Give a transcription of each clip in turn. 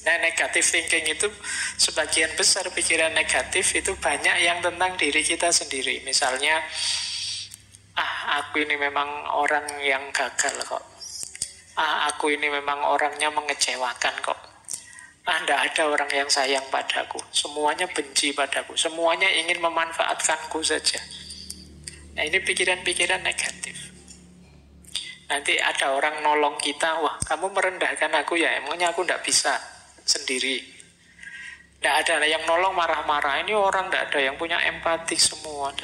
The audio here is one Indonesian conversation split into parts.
Nah, negatif thinking itu sebagian besar pikiran negatif itu banyak yang tentang diri kita sendiri. Misalnya, aku ini memang orang yang gagal kok. Aku ini memang orangnya mengecewakan kok. Tidak ada orang yang sayang padaku. Semuanya benci padaku. Semuanya ingin memanfaatkanku saja. Nah, ini pikiran-pikiran negatif. Nanti ada orang nolong kita, wah kamu merendahkan aku ya, emangnya aku tidak bisa sendiri. Tidak ada yang nolong marah-marah. Ini orang tidak ada yang punya empati semua.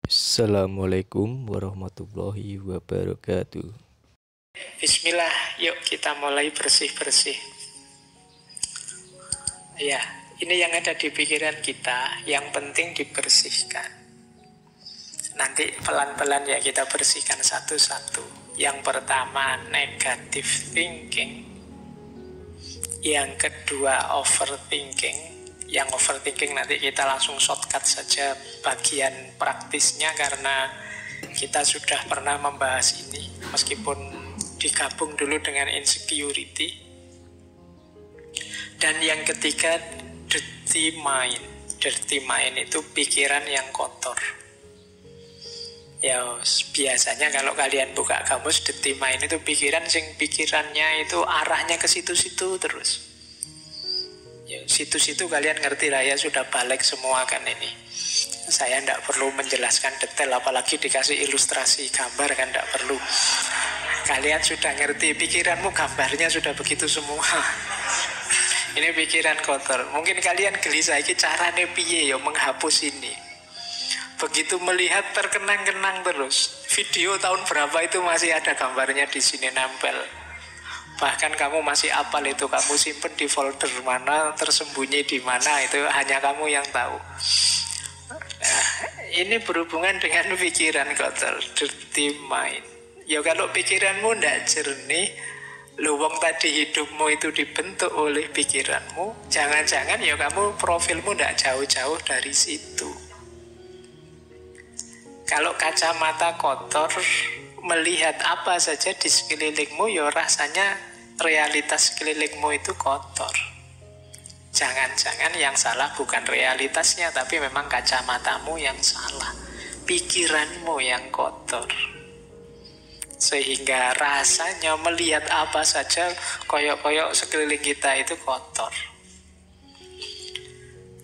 Assalamualaikum warahmatullahi wabarakatuh. Bismillah, yuk kita mulai bersih-bersih. Ya, ini yang ada di pikiran kita, yang penting dibersihkan. Nanti pelan-pelan ya kita bersihkan satu-satu. Yang pertama negative thinking. Yang kedua overthinking. Yang overthinking nanti kita langsung shortcut saja bagian praktisnya karena kita sudah pernah membahas ini meskipun digabung dulu dengan insecurity. Dan yang ketiga dirty mind. Dirty mind itu pikiran yang kotor. Ya biasanya kalau kalian buka kamus, dirty mind itu pikirannya itu arahnya ke situ-situ terus. Ya, situ-situ kalian ngerti lah ya, sudah balik semua kan ini. Saya tidak perlu menjelaskan detail, apalagi dikasih ilustrasi gambar kan tidak perlu. Kalian sudah ngerti, pikiranmu gambarnya sudah begitu semua. Ini pikiran kotor. Mungkin kalian gelisah, ini caranya piye ya menghapus ini. Begitu melihat terkenang-kenang terus. Video tahun berapa itu masih ada gambarnya di sini nempel. Bahkan kamu masih apal itu, kamu simpen di folder mana, tersembunyi di mana, itu hanya kamu yang tahu. Nah, ini berhubungan dengan pikiran kotor, dirty mind. Ya kalau pikiranmu tidak jernih, luwung tadi hidupmu itu dibentuk oleh pikiranmu, jangan-jangan ya kamu profilmu tidak jauh-jauh dari situ. Kalau kacamata kotor, melihat apa saja di sekelilingmu, ya rasanya realitas sekelilingmu itu kotor. Jangan-jangan yang salah bukan realitasnya, tapi memang kacamatamu yang salah, pikiranmu yang kotor. Sehingga rasanya melihat apa saja koyok-koyok sekeliling kita itu kotor.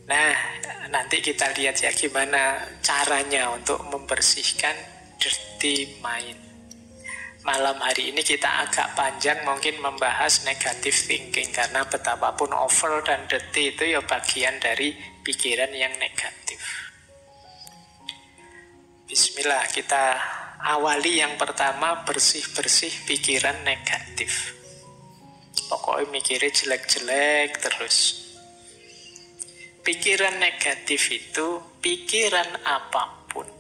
Nah, nanti kita lihat ya gimana caranya untuk membersihkan dirty mind. Malam hari ini kita agak panjang mungkin membahas negative thinking, karena betapapun over dan dirty itu ya bagian dari pikiran yang negatif. Bismillah, kita awali yang pertama, bersih-bersih pikiran negatif. Pokoknya mikirnya jelek-jelek terus. Pikiran negatif itu pikiran apapun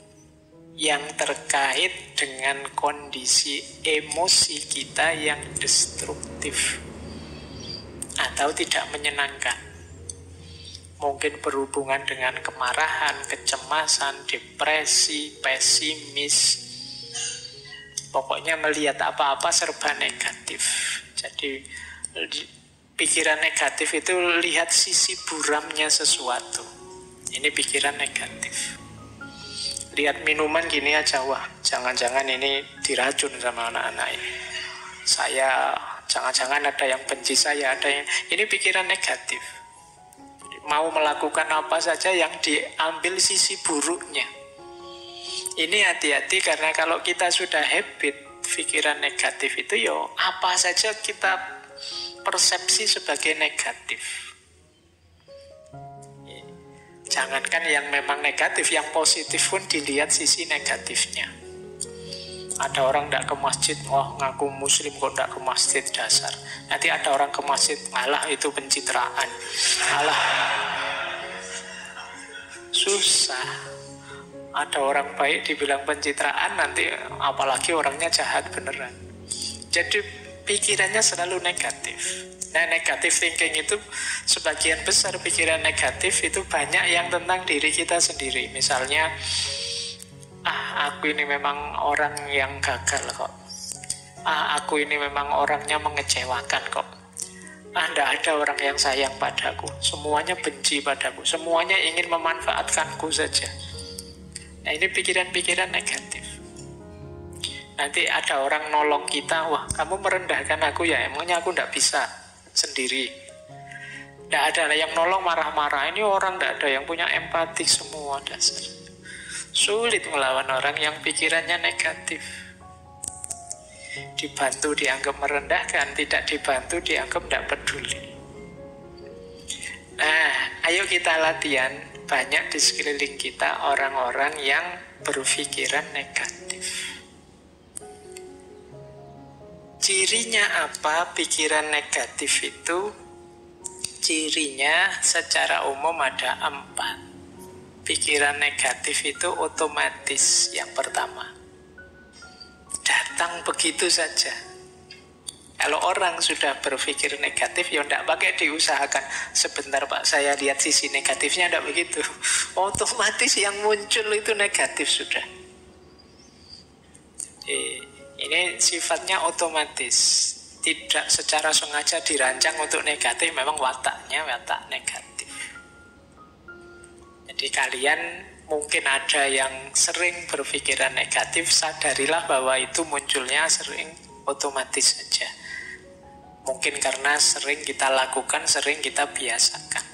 yang terkait dengan kondisi emosi kita yang destruktif atau tidak menyenangkan. Mungkin berhubungan dengan kemarahan, kecemasan, depresi, pesimis. Pokoknya melihat apa-apa serba negatif. Jadi pikiran negatif itu lihat sisi buramnya sesuatu. Ini pikiran negatif. Lihat minuman gini aja, wah jangan-jangan ini diracun sama anak-anak ini. Saya, jangan-jangan ada yang benci saya, ada yang... Ini pikiran negatif. Mau melakukan apa saja yang diambil sisi buruknya. Ini hati-hati, karena kalau kita sudah habit pikiran negatif itu, yo apa saja kita persepsi sebagai negatif. Jangankan yang memang negatif, yang positif pun dilihat sisi negatifnya. Ada orang tidak ke masjid, wah ngaku muslim kok tidak ke masjid, dasar. Nanti ada orang ke masjid, malah itu pencitraan. Malah susah. Ada orang baik dibilang pencitraan, nanti apalagi orangnya jahat beneran. Jadi pikirannya selalu negatif. Nah, negative thinking itu sebagian besar pikiran negatif itu banyak yang tentang diri kita sendiri. Misalnya, aku ini memang orang yang gagal kok. Aku ini memang orangnya mengecewakan kok. Tidak ada orang yang sayang padaku. Semuanya benci padaku. Semuanya ingin memanfaatkanku saja. Nah, ini pikiran-pikiran negatif. Nanti ada orang nolong kita, wah kamu merendahkan aku ya, emangnya aku tidak bisa sendiri. Tidak ada yang nolong marah-marah. Ini orang tidak ada yang punya empati, semua dasar. Sulit melawan orang yang pikirannya negatif. Dibantu dianggap merendahkan, tidak dibantu dianggap tidak peduli. Nah, ayo kita latihan. Banyak di sekeliling kita orang-orang yang berpikiran negatif. Cirinya apa pikiran negatif itu? Cirinya secara umum ada 4. Pikiran negatif itu otomatis. Yang pertama, datang begitu saja. Kalau orang sudah berpikir negatif, ya tidak pakai diusahakan. Sebentar Pak, saya lihat sisi negatifnya, tidak begitu. Otomatis yang muncul itu negatif sudah. Ini sifatnya otomatis. Tidak secara sengaja dirancang untuk negatif, memang wataknya watak negatif. Jadi kalian mungkin ada yang sering berpikiran negatif, sadarilah bahwa itu munculnya sering otomatis saja. Mungkin karena sering kita lakukan, sering kita biasakan.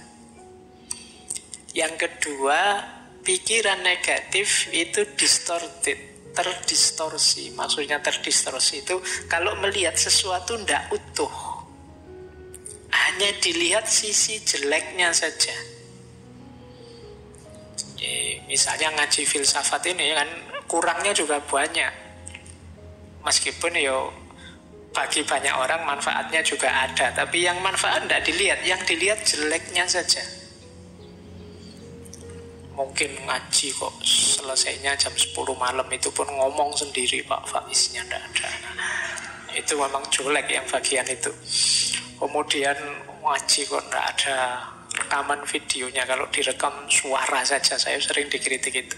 Yang kedua, pikiran negatif itu distorted, terdistorsi. Maksudnya terdistorsi itu kalau melihat sesuatu tidak utuh, hanya dilihat sisi jeleknya saja. Misalnya ngaji filsafat ini kan kurangnya juga banyak. Meskipun bagi banyak orang manfaatnya juga ada, tapi yang manfaat tidak dilihat, yang dilihat jeleknya saja. Mungkin ngaji kok selesainya jam 10 malam, itu pun ngomong sendiri Pak Faiznya tidak ada. Itu memang jelek yang bagian itu. Kemudian ngaji kok tidak ada rekaman videonya, kalau direkam suara saja, saya sering dikritik itu.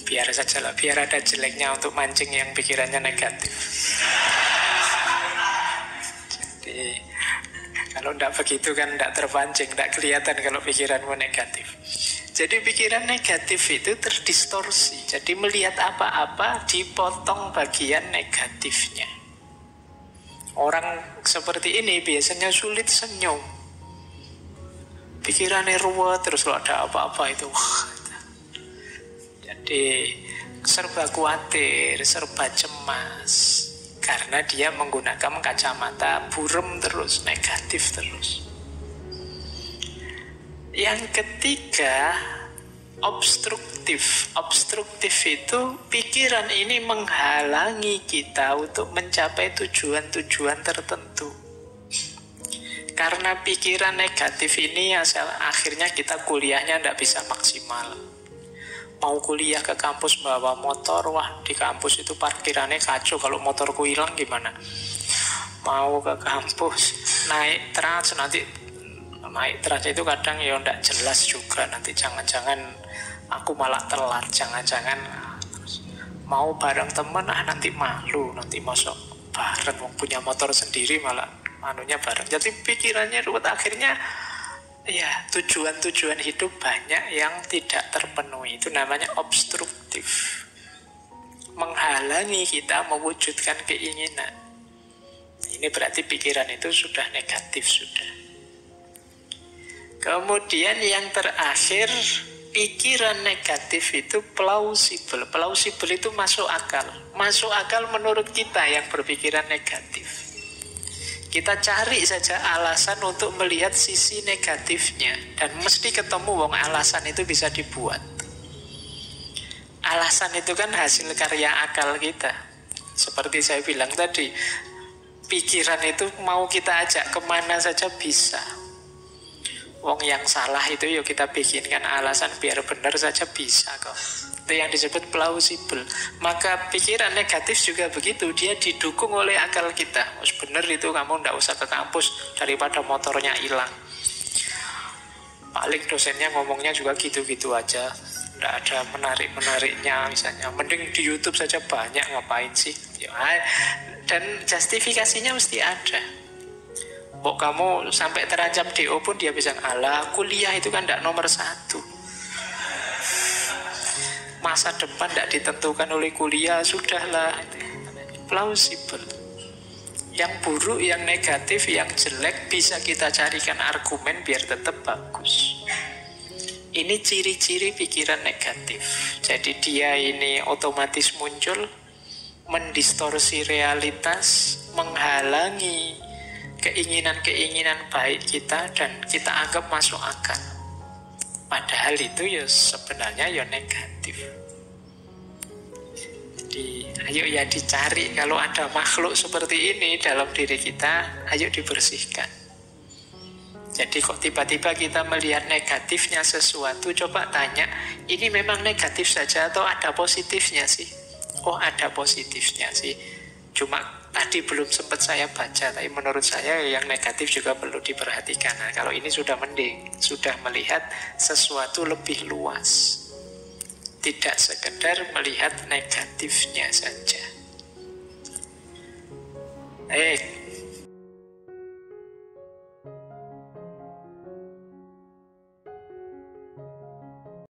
Biar saja lah, biar ada jeleknya untuk mancing yang pikirannya negatif. Jadi kalau tidak begitu kan tidak terpancing, tidak kelihatan kalau pikiranmu negatif. Jadi pikiran negatif itu terdistorsi. Jadi melihat apa-apa dipotong bagian negatifnya. Orang seperti ini biasanya sulit senyum. Pikirannya ruwet terus kalau ada apa-apa itu. Jadi serba khawatir, serba cemas. Karena dia menggunakan kacamata burem terus, negatif terus. Yang ketiga, obstruktif. Obstruktif itu pikiran ini menghalangi kita untuk mencapai tujuan-tujuan tertentu. Karena pikiran negatif ini akhirnya kita kuliahnya tidak bisa maksimal. Mau kuliah ke kampus bawa motor, wah di kampus itu parkirannya kacau, kalau motorku hilang gimana? Mau ke kampus naik trans, nanti naik trans itu kadang tidak jelas juga, nanti jangan-jangan aku malah telat, jangan-jangan mau bareng temen, nanti malu, nanti masuk bareng, punya motor sendiri malah manunya bareng. Jadi pikirannya ruwet, akhirnya ya tujuan-tujuan hidup banyak yang tidak terpenuhi. Itu namanya obstruktif, menghalangi kita mewujudkan keinginan. Ini berarti pikiran itu sudah negatif sudah. Kemudian yang terakhir, pikiran negatif itu plausible. Plausible itu masuk akal. Masuk akal menurut kita yang berpikiran negatif. Kita cari saja alasan untuk melihat sisi negatifnya, dan mesti ketemu wong alasan itu bisa dibuat. Alasan itu kan hasil karya akal kita. Seperti saya bilang tadi, pikiran itu mau kita ajak kemana saja bisa. Wong yang salah itu yuk kita bikinkan alasan biar benar saja bisa kok. Itu yang disebut plausible. Maka pikiran negatif juga begitu, dia didukung oleh akal kita. Benar itu, kamu tidak usah ke kampus daripada motornya hilang. Paling dosennya ngomongnya juga gitu-gitu aja, Tidak ada menarik-menariknya misalnya. Mending di YouTube saja banyak, ngapain sih? Ya, dan justifikasinya mesti ada. Kok kamu sampai terancam DO pun dia bisa, alah kuliah itu kan tidak nomor satu. Masa depan tidak ditentukan oleh kuliah, sudahlah. Plausible. Yang buruk, yang negatif, yang jelek bisa kita carikan argumen biar tetap bagus. Ini ciri-ciri pikiran negatif. Jadi dia ini otomatis muncul, mendistorsi realitas, menghalangi keinginan-keinginan baik kita, dan kita anggap masuk akal. Padahal itu ya sebenarnya ya negatif. Jadi ayo ya dicari, kalau ada makhluk seperti ini dalam diri kita, ayo dibersihkan. Jadi kok tiba-tiba kita melihat negatifnya sesuatu, coba tanya, ini memang negatif saja atau ada positifnya sih? Oh, ada positifnya sih. Cuma tadi belum sempat saya baca, tapi menurut saya yang negatif juga perlu diperhatikan. Nah, kalau ini sudah mending, sudah melihat sesuatu lebih luas. Tidak sekedar melihat negatifnya saja.